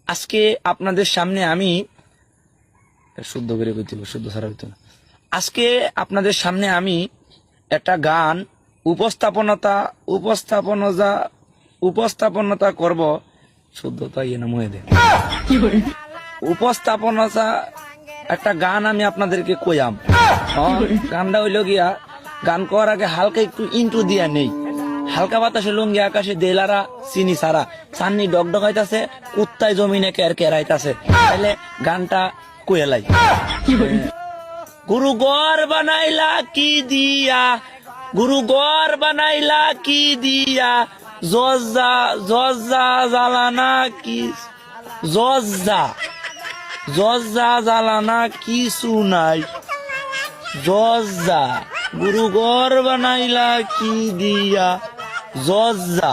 আজকে আপনাদের সামনে আমি শুদ্ধ করে বলতে শুদ্ধ ছাড়া হইতো না। আজকে আপনাদের সামনে আমি একটা গান উপস্থাপনতা করব। শুদ্ধতা ইয়ে না মনে দেয় উপস্থাপনতা একটা গান আমি আপনাদেরকে কইয়াম। গানটা হইল গিয়া, গান করার আগে হালকা একটু ইন্ট্রো দিয়া নেই। হালকা বাতাসে লুঙ্গি আকাশে দেলারা চিনি সারা সান্নি ডগডগাইতাছে, কুত্তায় জমিনে কের কেরাইতাছে। তাইলে গানটা কইলাই। গুরু গর বানাইলা কি দিয়া, গুরু গর বানাইলা কি দিয়া, জজ্জা জজ্জা জ্বালানা কি, জজ্জা জজ্জা জ্বালানা কিছু নাই। জজ্জা গুরু গর বানাইলা কি দিয়া, জজ্জা